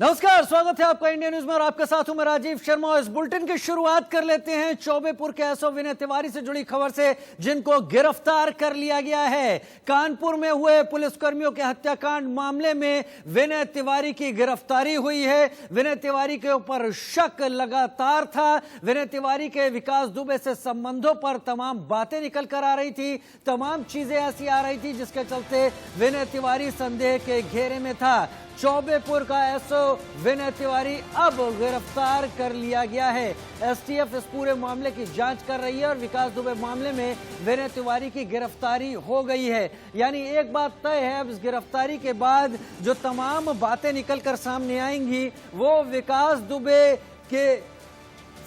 नमस्कार, स्वागत है आपका इंडिया न्यूज में और आपके साथ हूं मैं राजीव शर्मा। इस बुलेटिन की शुरुआत कर लेते हैं चौबेपुर के एसओ विनय तिवारी से जुड़ी खबर से, जिनको गिरफ्तार कर लिया गया है। कानपुर में हुए पुलिसकर्मियों के हत्याकांड मामले में विनय तिवारी की गिरफ्तारी हुई है। विनय तिवारी के ऊपर शक लगातार था। विनय तिवारी के विकास दुबे से संबंधों पर तमाम बातें निकल कर आ रही थी, तमाम चीजें ऐसी आ रही थी जिसके चलते विनय तिवारी संदेह के घेरे में था। चौबेपुर का एसओ विनय तिवारी अब गिरफ्तार कर लिया गया है। एसटीएफ इस पूरे मामले की जांच कर रही है और विकास दुबे मामले में विनय तिवारी की गिरफ्तारी हो गई है। यानी एक बात तय है, अब इस गिरफ्तारी के बाद जो तमाम बातें निकलकर सामने आएंगी वो विकास दुबे के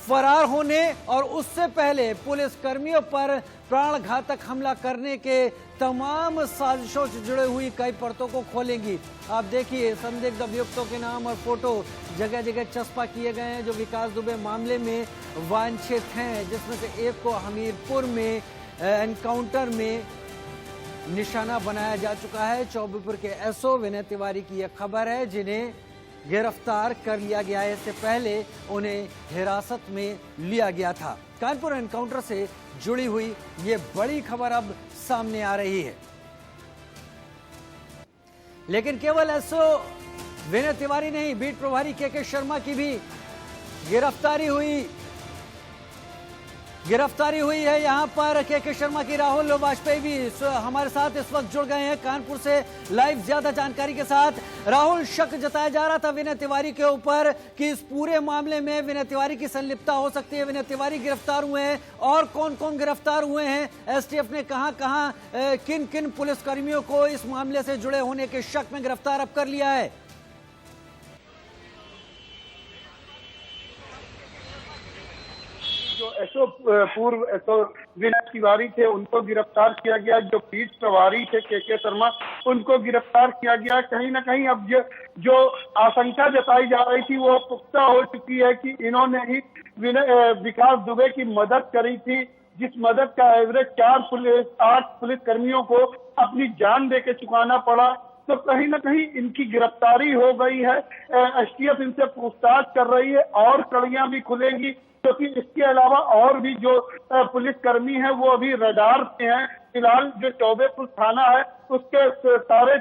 फरार होने और उससे पहले पुलिस कर्मियों पर प्राणघातक हमला करने के तमाम साजिशों से जुड़े हुई कई परतों को खोलेंगी। आप देखिए, संदिग्ध अभियुक्तों के नाम और फोटो जगह जगह चस्पा किए गए हैं जो विकास दुबे मामले में वांछित हैं, जिसमें से एक को हमीरपुर में एनकाउंटर में निशाना बनाया जा चुका है। चौबेपुर के एसओ विनय तिवारी की यह खबर है, जिन्हें गिरफ्तार कर लिया गया है। इससे पहले उन्हें हिरासत में लिया गया था। कानपुर एनकाउंटर से जुड़ी हुई ये बड़ी खबर अब सामने आ रही है। लेकिन केवल एसओ विनय तिवारी नहीं, बीट प्रभारी के शर्मा की भी गिरफ्तारी हुई है। यहां पर के शर्मा की राहुल वाजपेयी भी हमारे साथ इस वक्त जुड़ गए हैं कानपुर से लाइव ज्यादा जानकारी के साथ। राहुल, शक जताया जा रहा था विनय तिवारी के ऊपर कि इस पूरे मामले में विनय तिवारी की संलिप्तता हो सकती है। विनय तिवारी गिरफ्तार हुए हैं और कौन कौन गिरफ्तार हुए हैं? एसटीएफ ने कहां किन किन पुलिसकर्मियों को इस मामले से जुड़े होने के शक में गिरफ्तार अब कर लिया है? जो एसओ पूर्व एसओ विनय तिवारी थे उनको गिरफ्तार किया गया। जो बीट प्रभारी थे के शर्मा, उनको गिरफ्तार किया गया। कहीं ना कहीं अब जो आशंका जताई जा रही थी वो पुख्ता हो चुकी है कि इन्होंने ही विकास दुबे की मदद करी थी, जिस मदद का एवरेज 8 पुलिस कर्मियों को अपनी जान दे के चुकाना पड़ा। तो कहीं ना कहीं इनकी गिरफ्तारी हो गई है। एसटीएफ इनसे पूछताछ कर रही है और कड़ियां भी खुलेंगी, क्योंकि इसके अलावा और भी जो पुलिस कर्मी हैं वो अभी रडार पे हैं। फिलहाल जो चौबेपुर थाना है उसके सारे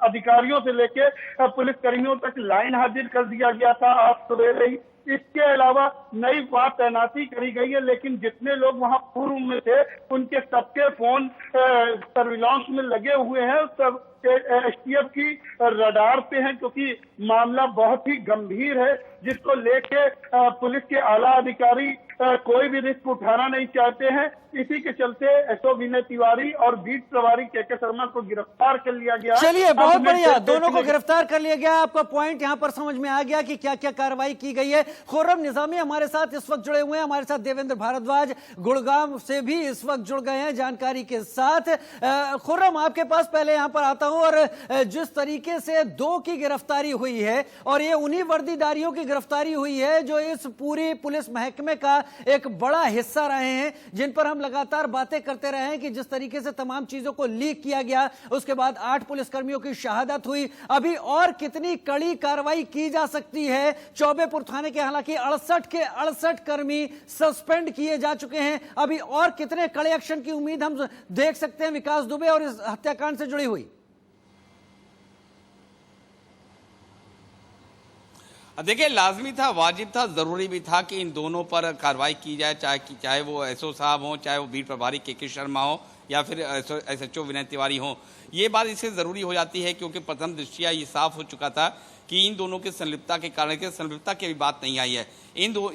अधिकारियों से लेके पुलिस कर्मियों तक लाइन हाजिर कर दिया गया था आज सवेरे ही। इसके अलावा नई वहां तैनाती करी गई है, लेकिन जितने लोग वहां पूर्व में थे उनके सबके फोन सर्विलांस में लगे हुए हैं, सब एसटीएफ की रडार पे हैं, क्योंकि मामला बहुत ही गंभीर है, जिसको लेके पुलिस के आला अधिकारी कोई भी रिस्क उठाना नहीं चाहते हैं। इसी के चलते एसओ विनय तिवारी और बीट प्रभारी के शर्मा को गिरफ्तार कर लिया गया। चलिए, बहुत बढ़िया, दोनों को गिरफ्तार कर लिया गया। आपका पॉइंट यहां पर समझ में आ गया कि क्या क्या कार्रवाई की गई है। खुर्रम निजामी हमारे साथ इस वक्त जुड़े हुए हैं, हमारे साथ देवेंद्र भारद्वाज गुड़गांव से भी इस वक्त जुड़ गए हैं जानकारी के साथ। खुर्रम, आपके पास पहले यहां पर आता हूं, और जिस तरीके से 2 की गिरफ्तारी हुई है और ये उन्हीं वर्दीधारियों की गिरफ्तारी हुई है जो इस पूरी पुलिस महकमे का एक बड़ा हिस्सा रहे हैं, जिन पर हम लगातार बातें करते रहे हैं कि जिस तरीके से तमाम चीजों को लीक किया गया, उसके बाद 8 पुलिसकर्मियों की शहादत हुई। अभी और कितनी कड़ी कार्रवाई की जा सकती है? चौबेपुर थाने के हालांकि 68 के 68 कर्मी सस्पेंड किए जा चुके हैं। अभी और कितने कड़े एक्शन की उम्मीद हम देख सकते हैं विकास दुबे और इस हत्याकांड से जुड़ी हुई? देखिए, लाजमी था, वाजिब था, जरूरी भी था कि इन दोनों पर कार्रवाई की जाए, चाहे वो एसओ साहब हो, चाहे वो बीट प्रभारी के शर्मा हो, या फिर एसएचओ विनय तिवारी हो। ये बात इससे ज़रूरी हो जाती है क्योंकि प्रथम दृष्टिया ये साफ हो चुका था कि इन दोनों की संलिप्तता के कारण, के संलिप्तता की भी बात नहीं आई है।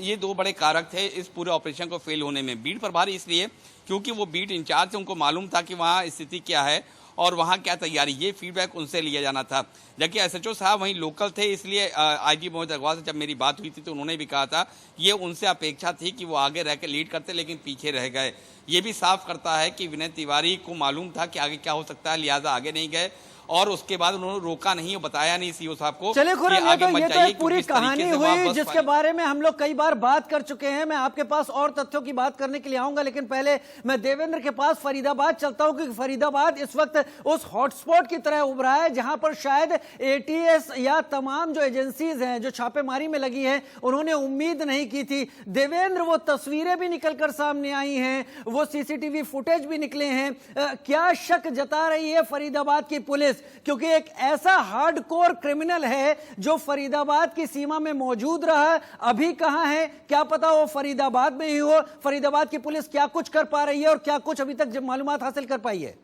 ये दो बड़े कारक थे इस पूरे ऑपरेशन को फेल होने में। बीट प्रभारी इसलिए क्योंकि वो बीट इंचार्ज थे, उनको मालूम था कि वहाँ स्थिति क्या है और वहाँ क्या तैयारी, ये फीडबैक उनसे लिया जाना था। जबकि एसएचओ साहब वहीं लोकल थे, इसलिए आईजी मोहित अग्रवाल से जब मेरी बात हुई थी तो उन्होंने भी कहा था ये उनसे अपेक्षा थी कि वो आगे रह के लीड करते, लेकिन पीछे रह गए। ये भी साफ करता है कि विनय तिवारी को मालूम था कि आगे क्या हो सकता है, लिहाजा आगे नहीं गए। और उसके बाद उन्होंने रोका नहीं, बताया नहीं सीओ साहब को। चलिए खुर्रम, ये तो एक पूरी कहानी हुई जिसके बारे बारे में हम लोग कई बार बात कर चुके हैं। मैं आपके पास और तथ्यों की बात करने के लिए आऊंगा, लेकिन पहले मैं देवेंद्र के पास फरीदाबाद चलता हूं, क्योंकि फरीदाबाद इस वक्त उस हॉटस्पॉट की तरह उभरा है जहां पर शायद एटीएस या तमाम जो एजेंसीज हैं जो छापेमारी में लगी हैं उन्होंने उम्मीद नहीं की थी। देवेंद्र, वो तस्वीरें भी निकलकर सामने आई हैं, वो सीसीटीवी फुटेज भी निकले हैं। क्या शक जता रही है फरीदाबाद की पुलिस, क्योंकि एक ऐसा हार्डकोर क्रिमिनल है जो फरीदाबाद की सीमा में मौजूद रहा, अभी कहां है क्या पता वो फरीदाबाद में ही हो। फरीदाबाद की पुलिस क्या कुछ कर पा रही है और क्या कुछ अभी तक मालूमात हासिल कर पाई है?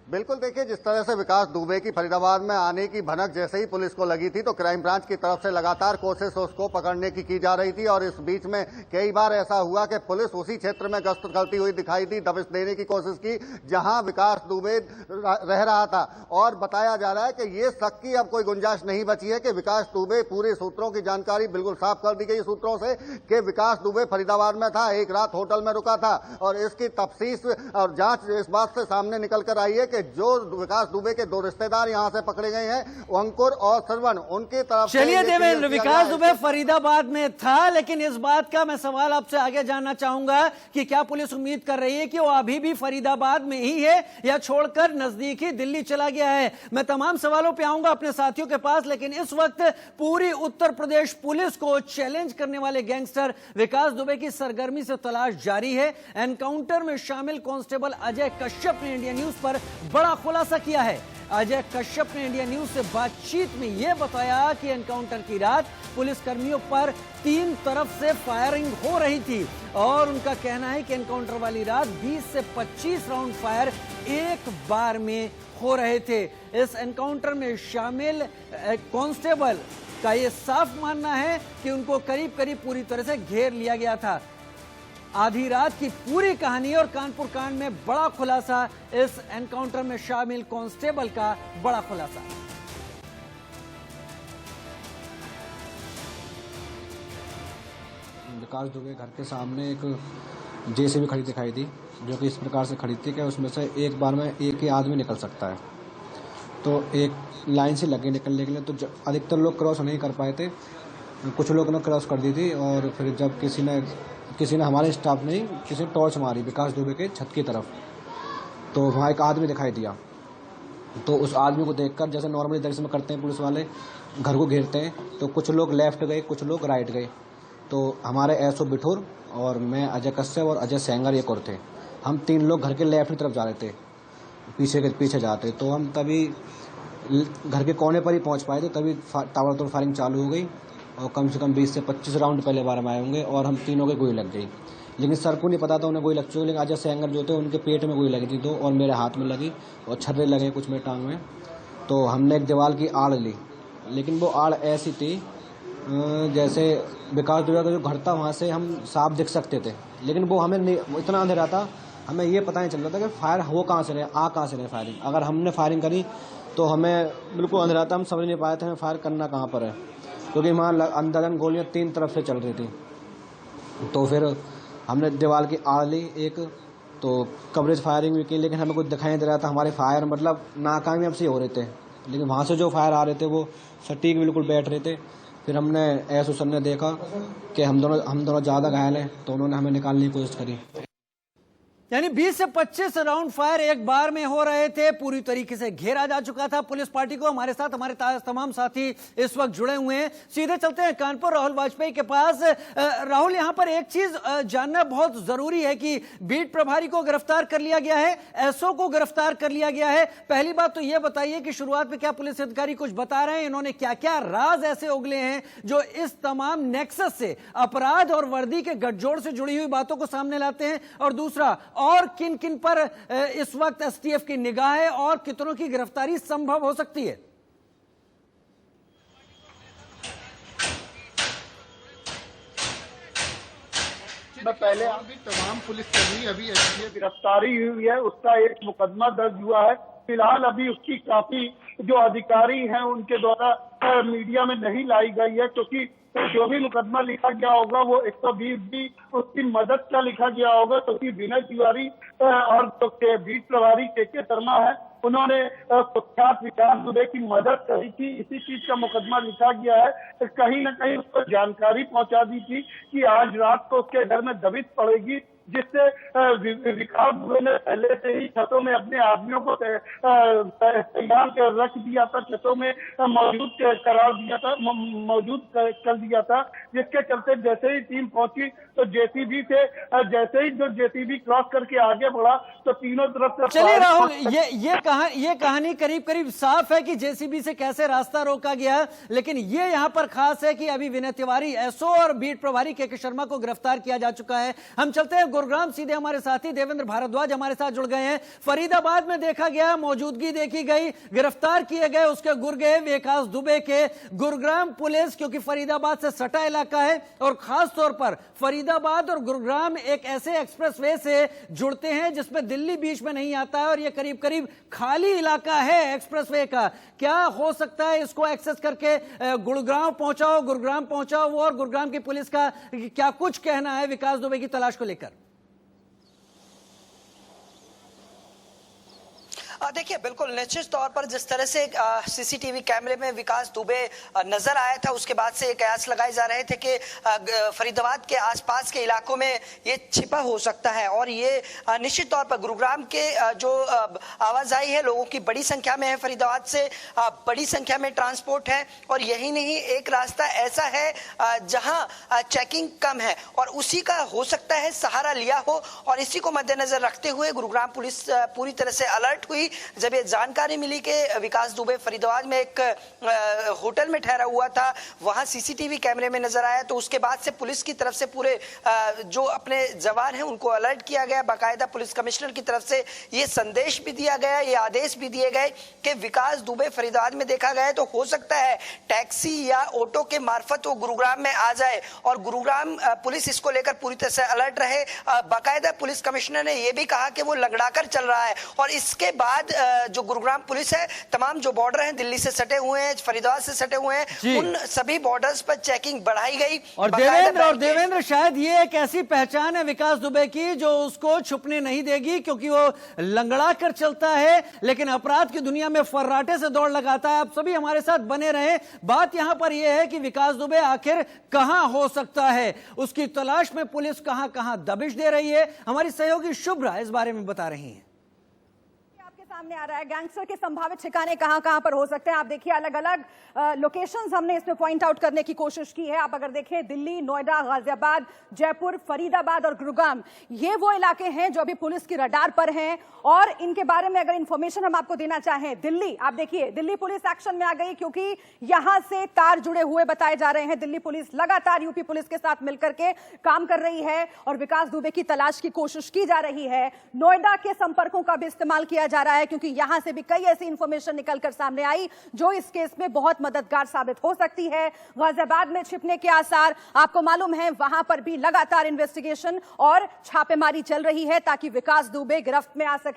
बिल्कुल, देखिए जिस तरह से विकास दुबे की फरीदाबाद में आने की भनक जैसे ही पुलिस को लगी थी तो क्राइम ब्रांच की तरफ से लगातार कोशिश उसको पकड़ने की जा रही थी, और इस बीच में कई बार ऐसा हुआ कि पुलिस उसी क्षेत्र में गश्त करती हुई दिखाई दी, दबिश देने की कोशिश की जहां विकास दुबे रह रहा था। और बताया जा रहा है कि ये शक की अब कोई गुंजाइश नहीं बची है कि विकास दुबे, पूरे सूत्रों की जानकारी बिल्कुल साफ कर दी गई सूत्रों से कि विकास दुबे फरीदाबाद में था, एक रात होटल में रुका था, और इसकी तफ्तीश और जांच इस बात से सामने निकल कर आई है कि जो विकास दुबे के दो रिश्तेदार यहां से पकड़े गए हैं, अंकुर और श्रवण, उनकी तरफ से। चलिए देवेंद्र, विकास दुबे फरीदाबाद में था, लेकिन इस बात का मैं सवाल आपसे आगे जानना चाहूंगा कि क्या पुलिस उम्मीद कर रही है कि वो अभी भी फरीदाबाद में ही है या छोड़कर नजदीकी दिल्ली चला गया है? मैं तमाम सवालों पे आऊंगा अपने साथियों के पास, लेकिन इस वक्त पूरी उत्तर प्रदेश पुलिस को चैलेंज करने वाले गैंगस्टर विकास दुबे की सरगर्मी से तलाश जारी है। एनकाउंटर में शामिल कांस्टेबल अजय कश्यप ने इंडिया न्यूज पर बड़ा खुलासा किया है। अजय कश्यप ने इंडिया न्यूज से बातचीत में यह बताया कि एनकाउंटर की रात पुलिसकर्मियों पर 3 तरफ से फायरिंग हो रही थी, और उनका कहना है कि एनकाउंटर वाली रात 20 से 25 राउंड फायर एक बार में हो रहे थे। इस एनकाउंटर में शामिल कांस्टेबल का यह साफ मानना है कि उनको करीब करीब पूरी तरह से घेर लिया गया था। आधी रात की पूरी कहानी और कानपुर कांड में बड़ा खुलासा, इस एनकाउंटर में शामिल कांस्टेबल का बड़ा खुलासा। विकास दुबे घर के सामने एक जेसीबी खड़ी दिखाई दी, जो कि इस प्रकार से खड़ी थी कि उसमें से एक बार में एक ही आदमी निकल सकता है। तो एक लाइन से लगे निकलने के लिए, तो अधिकतर लोग क्रॉस नहीं कर पाए थे, कुछ लोगों ने क्रॉस कर दी थी। और फिर जब किसी ने हमारे स्टाफ ने किसी ने टॉर्च मारी विकास दुबे के छत की तरफ, तो वहाँ एक आदमी दिखाई दिया। तो उस आदमी को देखकर, जैसे नॉर्मली दृश्य में करते हैं पुलिस वाले, घर को घेरते हैं, तो कुछ लोग लेफ्ट गए, कुछ लोग राइट गए। तो हमारे एसओ बिठूर और मैं, अजय कश्यप और अजय सेंगर एक और थे, हम 3 लोग घर के लेफ्ट की तरफ जा रहे थे, पीछे जाते। तो हम तभी घर के कोने पर ही पहुँच पाए थे, तभी ताबड़तोड़ फायरिंग चालू हो गई, और कम से कम 20 से 25 राउंड पहले बार में आए होंगे, और हम तीनों के गोली लग गई। लेकिन सर को नहीं पता था उन्हें गोली लग चुकी, लेकिन अजय सेंगर जो थे उनके पेट में गोली लगी थी 2, और मेरे हाथ में लगी, और छर्रे लगे कुछ मेरे टांग में। तो हमने एक दीवार की आड़ ली, लेकिन वो आड़ ऐसी थी जैसे विकास दुबे का जो घर था वहाँ से हम साफ दिख सकते थे, लेकिन वो हमें इतना अंधेरा था, हमें ये पता नहीं चल रहा था कि फायर हो कहाँ से रहे, आ कहाँ से रहे फायरिंग। अगर हमने फायरिंग करी तो हमें बिल्कुल अंधेरा था, हम समझ नहीं पाए थे हमें फायर करना कहाँ पर है, क्योंकि वहाँ अंदाजन गोलियाँ 3 तरफ से चल रही थी। तो फिर हमने दीवार की आड़ ली एक, तो कवरेज फायरिंग भी की, लेकिन हमें कुछ दिखाई नहीं दे रहा था। हमारे फायर मतलब नाकामयाब से हो रहे थे, लेकिन वहाँ से जो फायर आ रहे थे वो सटीक बिल्कुल बैठ रहे थे। फिर हमने एसओ सर ने देखा कि हम दोनों ज़्यादा घायल हैं, तो उन्होंने हमें निकालने की कोशिश करी। यानी 20 से 25 राउंड फायर एक बार में हो रहे थे, पूरी तरीके से घेरा जा चुका था पुलिस पार्टी को। हमारे साथ हमारे तमाम साथी इस वक्त जुड़े हुए हैं, सीधे चलते हैं कानपुर राहुल वाजपेयी के पास। राहुल, यहां पर एक चीज जानना बहुत जरूरी है कि बीट प्रभारी को गिरफ्तार कर लिया गया है, एसओ को गिरफ्तार कर लिया गया है। पहली बात तो यह बताइए कि शुरुआत में क्या पुलिस अधिकारी कुछ बता रहे हैं, इन्होंने क्या क्या राज ऐसे उगले हैं जो इस तमाम नेक्सस से, अपराध और वर्दी के गठजोड़ से जुड़ी हुई बातों को सामने लाते हैं? और दूसरा, और किन किन पर इस वक्त एसटीएफ की निगाह है और कितनों की गिरफ्तारी संभव हो सकती है? पहले अभी तमाम पुलिसकर्मी अभी गिरफ्तारी हुई है, उसका एक मुकदमा दर्ज हुआ है फिलहाल अभी उसकी काफी जो अधिकारी हैं उनके द्वारा मीडिया में नहीं लाई गई है, क्योंकि जो भी मुकदमा लिखा गया होगा वो 120 भी उसकी मदद का लिखा गया होगा, क्योंकि विनय तिवारी और जो बीट प्रभारी के शर्मा है उन्होंने कुख्यात विकास दुबे की मदद करी थी, इसी चीज का मुकदमा लिखा गया है। तो कहीं ना कहीं उसको जानकारी पहुंचा दी थी कि आज रात को उसके घर में दबिश पड़ेगी, जिससे विकास दुबे ने पहले से ही छतों में अपने आदमियों को तैयार कर रख दिया था, छतों में मौजूद कर दिया था, जिसके चलते जैसे ही टीम पहुंची तो जेसीबी से जैसे ही जो जेसीबी क्रॉस करके आगे बढ़ा तो तीनों तरफ से चलिए राहुल, ये कहानी करीब करीब साफ है कि जेसीबी से कैसे रास्ता रोका गया, लेकिन ये यहां पर खास है कि अभी विनय तिवारी एसओ और बीट प्रभारी के शर्मा को गिरफ्तार किया जा चुका है। हम चलते हैं गुरुग्राम, सीधे हमारे साथी देवेंद्र भारद्वाज हमारे साथ जुड़ गए हैं। फरीदाबाद में देखा गया, मौजूदगी देखी गई, गिरफ्तार किए गए उसके गुर्गे विकास दुबे के। गुरुग्राम पुलिस, क्योंकि फरीदाबाद से सटा इलाका है और खास तौर पर फरीदाबाद और गुरुग्राम एक ऐसे एक्सप्रेसवे से जुड़ते हैं जिसमें दिल्ली बीच में नहीं आता है और यह करीब करीब खाली इलाका है एक्सप्रेसवे का। क्या हो सकता है इसको एक्सेस करके गुरुग्राम पहुंचाओ वो, और गुरुग्राम की पुलिस का क्या कुछ कहना है विकास दुबे की तलाश को लेकर? देखिए, बिल्कुल निश्चित तौर पर जिस तरह से सीसीटीवी कैमरे में विकास दुबे नजर आया था, उसके बाद से कयास लगाए जा रहे थे कि फरीदाबाद के आसपास के इलाकों में ये छिपा हो सकता है। और ये निश्चित तौर पर गुरुग्राम के जो आवाजाही है, लोगों की बड़ी संख्या में है, फरीदाबाद से बड़ी संख्या में ट्रांसपोर्ट है, और यही नहीं एक रास्ता ऐसा है जहां चेकिंग कम है और उसी का हो सकता है सहारा लिया हो। और इसी को मद्देनजर रखते हुए गुरुग्राम पुलिस पूरी तरह से अलर्ट हुई जब ये जानकारी मिली कि विकास दुबे फरीदाबाद में एक होटल में ठहरा हुआ था, वहां सीसीटीवी कैमरे में नजर आया। तो उसके बाद से पुलिस की तरफ से पूरे जो अपने जवान हैं उनको अलर्ट किया गया। बाकायदा पुलिस कमिश्नर की तरफ से ये संदेश भी दिया गया, ये आदेश भी दिए गए कि विकास दुबे फरीदाबाद में देखा गया तो हो सकता है टैक्सी या ऑटो के मार्फत वो गुरुग्राम में आ जाए, और गुरुग्राम पुलिस इसको लेकर पूरी तरह से अलर्ट रहे। बाकायदा पुलिस कमिश्नर ने यह भी कहा कि वो लंगड़ाकर चल रहा है। और इसके बाद जो गुरुग्राम पुलिस है, तमाम जो बॉर्डर हैं दिल्ली से सटे हुए हैं, फरीदाबाद से सटे हुए हैं, उन सभी बॉर्डर्स पर चेकिंग बढ़ाई गई। और देवेंद्र शायद ये एक ऐसी पहचान है विकास दुबे की जो उसको छुपने नहीं देगी, क्योंकि वो लंगड़ा कर चलता है लेकिन अपराध की दुनिया में फर्राटे से दौड़ लगाता है। आप सभी हमारे साथ बने रहे। बात यहां पर यह है कि विकास दुबे आखिर कहां हो सकता है, उसकी तलाश में पुलिस कहां कहां दबिश दे रही है, हमारी सहयोगी शुभ्रा इस बारे में बता रही है। सामने आ रहा है गैंगस्टर के संभावित ठिकाने कहां पर हो सकते हैं। आप देखिए, अलग अलग लोकेशंस हमने इसमें पॉइंट आउट करने की कोशिश की है। आप अगर देखें, दिल्ली, नोएडा, गाजियाबाद, जयपुर, फरीदाबाद और गुरुग्राम, ये वो इलाके हैं जो अभी पुलिस की रडार पर हैं। और इनके बारे में अगर इंफॉर्मेशन हम आपको देना चाहें, दिल्ली, आप देखिए, दिल्ली पुलिस एक्शन में आ गई, क्योंकि यहां से तार जुड़े हुए बताए जा रहे हैं। दिल्ली पुलिस लगातार यूपी पुलिस के साथ मिलकर के काम कर रही है और विकास दुबे की तलाश की कोशिश की जा रही है। नोएडा के संपर्कों का भी इस्तेमाल किया जा रहा है, क्योंकि यहां से भी कई ऐसी इंफॉर्मेशन निकलकर सामने आई जो इस केस में बहुत मददगार साबित हो सकती है। गाजियाबाद में छिपने के आसार आपको मालूम है, वहां पर भी लगातार इन्वेस्टिगेशन और छापेमारी चल रही है ताकि विकास दुबे गिरफ्त में आ सके।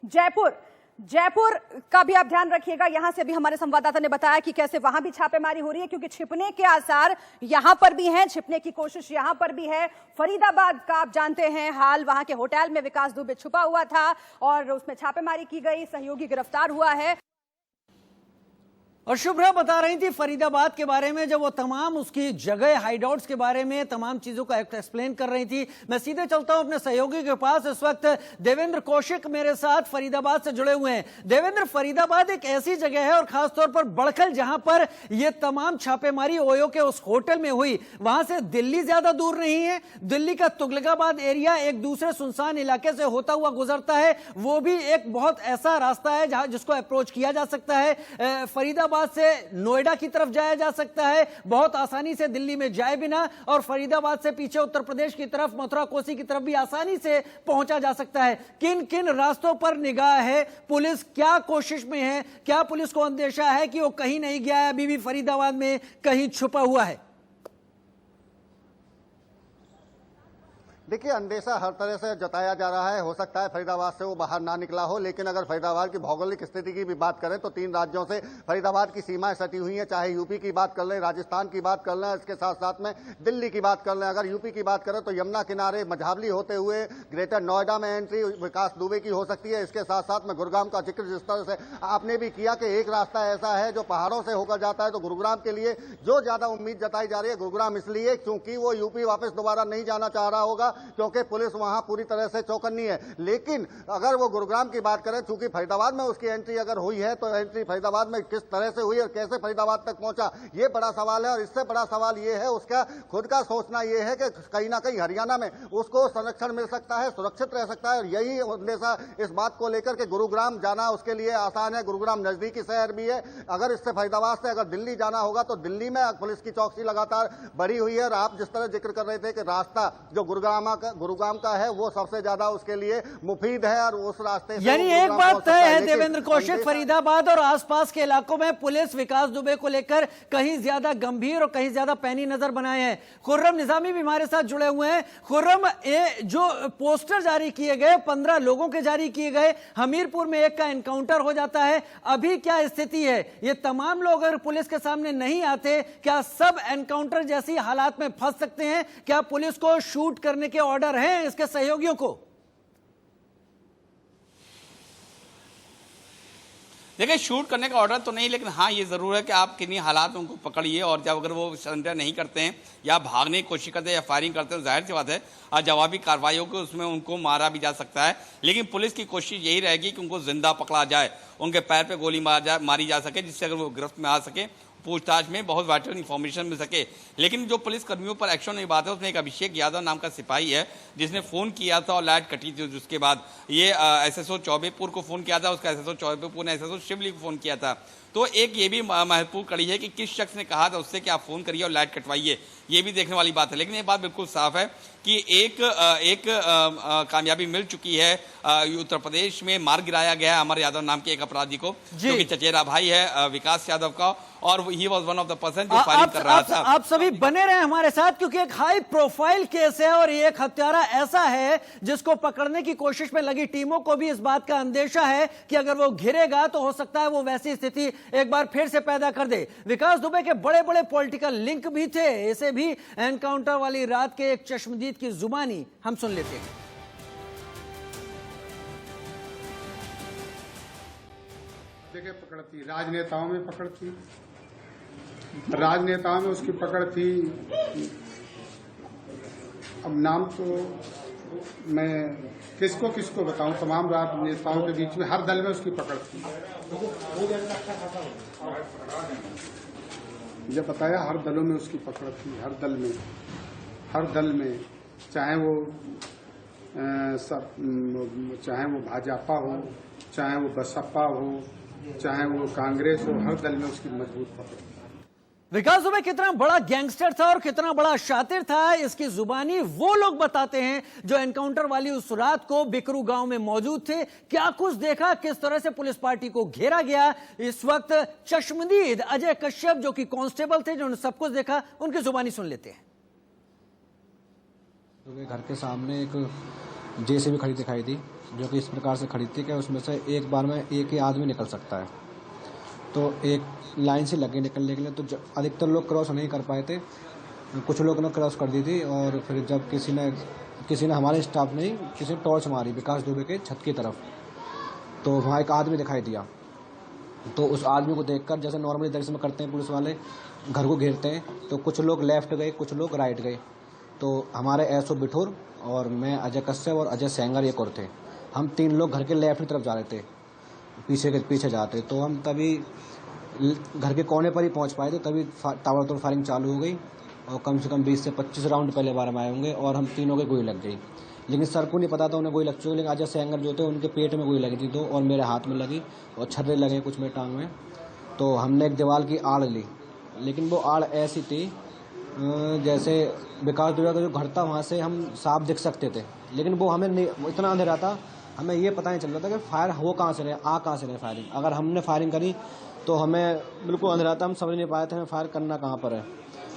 जयपुर का भी आप ध्यान रखिएगा, यहां से भी हमारे संवाददाता ने बताया कि कैसे वहां भी छापेमारी हो रही है, क्योंकि छिपने के आसार यहां पर भी हैं, छिपने की कोशिश यहां पर भी है। फरीदाबाद का आप जानते हैं हाल, वहां के होटल में विकास दुबे छुपा हुआ था और उसमें छापेमारी की गई, सहयोगी गिरफ्तार हुआ है। और शुभ्रा बता रही थी फरीदाबाद के बारे में, जब वो तमाम उसकी जगह हाइडआउट्स के बारे में तमाम चीजों का एक्सप्लेन कर रही थी। मैं सीधे चलता हूं अपने सहयोगी के पास। इस वक्त देवेंद्र कौशिक मेरे साथ फरीदाबाद से जुड़े हुए हैं। देवेंद्र, फरीदाबाद एक ऐसी जगह है और खासतौर पर बड़खल, जहां पर ये तमाम छापेमारी ओयो के उस होटल में हुई, वहां से दिल्ली ज्यादा दूर नहीं है। दिल्ली का तुगलकाबाद एरिया एक दूसरे सुनसान इलाके से होता हुआ गुजरता है, वो भी एक बहुत ऐसा रास्ता है जहां जिसको अप्रोच किया जा सकता है। फरीदाबाद से नोएडा की तरफ जाया जा सकता है बहुत आसानी से, दिल्ली में जाए बिना, और फरीदाबाद से पीछे उत्तर प्रदेश की तरफ, मथुरा कोसी की तरफ भी आसानी से पहुंचा जा सकता है। किन किन रास्तों पर निगाह है, पुलिस क्या कोशिश में है, क्या पुलिस को अंदेशा है कि वो कहीं नहीं गया है, अभी भी फरीदाबाद में कहीं छुपा हुआ है? देखिए, अंदेशा हर तरह से जताया जा रहा है। हो सकता है फरीदाबाद से वो बाहर ना निकला हो, लेकिन अगर फरीदाबाद की भौगोलिक स्थिति की भी बात करें तो 3 राज्यों से फरीदाबाद की सीमाएं सटी हुई हैं। चाहे यूपी की बात कर लें, राजस्थान की बात कर लें, इसके साथ साथ में दिल्ली की बात कर लें। अगर यूपी की बात करें तो यमुना किनारे मझावली होते हुए ग्रेटर नोएडा में एंट्री विकास दुबे की हो सकती है। इसके साथ साथ में गुरुग्राम का जिक्र जिस तरह से आपने भी किया कि एक रास्ता ऐसा है जो पहाड़ों से होकर जाता है, तो गुरुग्राम के लिए जो ज्यादा उम्मीद जताई जा रही है गुरुग्राम इसलिए क्योंकि वो यूपी वापस दोबारा नहीं जाना चाह रहा होगा, क्योंकि पुलिस वहां पूरी तरह से चौकन्नी है। लेकिन अगर वो गुरुग्राम की बात करें, चूंकि फरीदाबाद में उसकी एंट्री अगर हुई है तो एंट्री फरीदाबाद में किस तरह से हुई और कैसे फरीदाबाद तक पहुंचा, ये बड़ा सवाल है। और इससे बड़ा सवाल ये है उसका खुद का सोचना ये है कि कहीं ना कहीं हरियाणा में उसको संरक्षण मिल सकता है, सुरक्षित रह सकता है। और यही अंदेशा इस बात को लेकर के गुरुग्राम जाना उसके लिए आसान है। गुरुग्राम नजदीकी शहर भी है। अगर इससे फरीदाबाद से अगर दिल्ली जाना होगा तो दिल्ली में पुलिस की चौकसी लगातार बढ़ी हुई है। और आप जिस तरह जिक्र कर रहे थे कि रास्ता जो गुरुग्राम का है वो सबसे ज्यादा उसके लिए मुफीद है और उस रास्ते से यानी एक बात तय है देवेंद्र कौशिक, फरीदाबाद और आसपास के इलाकों में पुलिस विकास दुबे को लेकर कहीं ज्यादा गंभीर और कहीं ज्यादा पैनी नजर बनाए हैं। खुर्रम निजामी भी हमारे साथ जुड़े हुए हैं। खुर्रम, जो पोस्टर जारी किए गए 15 लोगों के जारी किए गए, हमीरपुर में एक का एनकाउंटर हो जाता है, अभी क्या स्थिति है? ये तमाम लोग अगर पुलिस के सामने नहीं आते, क्या सब एनकाउंटर जैसी हालात में फंस सकते हैं? क्या पुलिस को शूट करने के ऑर्डर हैं इसके सहयोगियों को? देखिए, शूट करने का ऑर्डर तो नहीं, लेकिन हाँ ये जरूर है कि आप किन्हीं हालात में उनको पकड़िए और जब अगर वो सरेंडर नहीं करते हैं या भागने की कोशिश करते हैं या फायरिंग करते हैं, जाहिर सी बात है जवाबी कार्रवाइयों को उसमें उनको मारा भी जा सकता है। लेकिन पुलिस की कोशिश यही रहेगी कि उनको जिंदा पकड़ा जाए, उनके पैर पे गोली मारी जा सके, जिससे अगर वो गिरफ्त में आ सके, पूछताछ में बहुत वाइटल इंफॉर्मेशन मिल सके। लेकिन जो पुलिस कर्मियों पर एक्शन नहीं बात है, उसमें एक अभिषेक यादव नाम का सिपाही है जिसने फोन किया था और लाइट कटी थी। उसके बाद ये एसएसओ चौबेपुर को फोन किया था, उसका एसएसओ चौबेपुर ने एसएसओ शिवली को फोन किया था। तो एक ये भी महत्वपूर्ण कड़ी है कि किस शख्स ने कहा था उससे कि आप फोन करिए और लाइट कटवाइए, ये भी देखने वाली बात है। लेकिन ये बात बिल्कुल साफ है कि एक कामयाबी मिल चुकी है। उत्तर प्रदेश में मार गिराया गया है अमर यादव नाम के एक अपराधी को, जो कि चचेरा भाई है विकास यादव का, और he was one of the person जो फायरिंग कर रहा था। आप सभी बने रहे हमारे साथ, क्योंकि एक हाई प्रोफाइल केस है और एक हत्यारा ऐसा है जिसको पकड़ने की कोशिश में लगी टीमों को भी इस बात का अंदेशा है कि अगर वो घिरेगा तो हो सकता है वो वैसी स्थिति एक बार फिर से पैदा कर दे। विकास दुबे के बड़े बड़े पॉलिटिकल लिंक भी थे, इसे भी एनकाउंटर वाली रात के एक चश्मदीद की जुबानी हम सुन लेते हैं। जगह पकड़ती, राजनेताओं में पकड़ती, राजनेताओं में उसकी पकड़ थी। अब नाम तो मैं किसको किसको बताऊं, तमाम राजनेताओं के बीच में हर दल में उसकी पकड़ थी। जब बताया हर दलों में उसकी पकड़ थी, हर दल में चाहे वो भाजपा हो, चाहे वो बसपा हो, चाहे वो कांग्रेस हो, हर दल में उसकी मजबूत पकड़। विकास दुबे कितना बड़ा गैंगस्टर था और कितना बड़ा शातिर था, इसकी जुबानी वो लोग बताते हैं जो एनकाउंटर वाली उस रात को बिकरू गांव में मौजूद थे। क्या कुछ देखा, किस तरह से पुलिस पार्टी को घेरा गया। इस वक्त चश्मदीद अजय कश्यप जो कि कांस्टेबल थे, जिन्होंने सब कुछ देखा, उनकी जुबानी सुन लेते हैं। घर के सामने एक जेसीबी खड़ी दिखाई दी, जो कि इस प्रकार से खड़ी थी कि उसमें से एक बार में एक ही आदमी निकल सकता है। तो एक लाइन से लगे निकलने के लिए, तो अधिकतर लोग क्रॉस नहीं कर पाए थे, कुछ लोग ने क्रॉस कर दी थी। और फिर जब किसी ने हमारे स्टाफ ने किसी ने टॉर्च मारी विकास दुबे के छत की तरफ, तो वहाँ एक आदमी दिखाई दिया। तो उस आदमी को देखकर, जैसे नॉर्मली दृश्य में करते हैं पुलिस वाले, घर को घेरते हैं, तो कुछ लोग लेफ्ट गए, कुछ लोग राइट गए। तो हमारे एसओ बिठूर और मैं, अजय कश्यप और अजय सेंगर एक और थे, हम 3 लोग घर के लेफ्ट की तरफ जा रहे थे, पीछे जाते। तो हम तभी घर के कोने पर ही पहुंच पाए थे, तभी ताबड़तोड़ फायरिंग चालू हो गई और कम से कम 20 से 25 राउंड पहले बार में आए होंगे और हम तीनों के गोली लग गई। लेकिन सर को नहीं पता था उन्हें गोली लग चुकी, लेकिन अजय सेंगर जो थे उनके पेट में गोली लगी थी 2 और मेरे हाथ में लगी और छर्रे लगे कुछ मेरे टांग में। तो हमने एक दीवार की आड़ ली, लेकिन वो आड़ ऐसी थी जैसे विकास दुबे का जो घर था वहाँ से हम साफ दिख सकते थे, लेकिन वो हमें नहीं, इतना अंधेरा था, हमें ये पता नहीं चल रहा था कि फायर हो कहाँ से रहे, आ कहाँ से रहे फायरिंग। अगर हमने फायरिंग करी तो हमें बिल्कुल अंधेरा था, हम समझ नहीं पाए थे हमें फायर करना कहाँ पर है,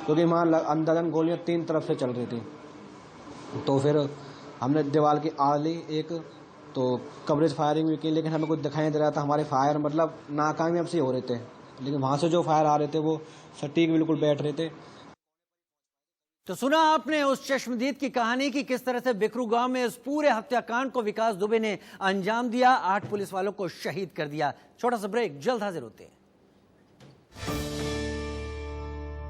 क्योंकि वहाँ अंदाजन गोलियाँ 3 तरफ से चल रही थी। तो फिर हमने दीवार की आड़ ली एक, तो कवरेज फायरिंग भी की, लेकिन हमें कुछ दिखाई नहीं दे रहा था। हमारे फायर मतलब नाकामयाब से हो रहे थे, लेकिन वहाँ से जो फायर आ रहे थे वो सटीक बिल्कुल बैठ रहे थे। तो सुना आपने उस चश्मदीद की कहानी की किस तरह से बिकरू गांव में इस पूरे हत्याकांड को विकास दुबे ने अंजाम दिया, 8 पुलिस वालों को शहीद कर दिया। छोटा सा ब्रेक, जल्द हाजिर होते हैं।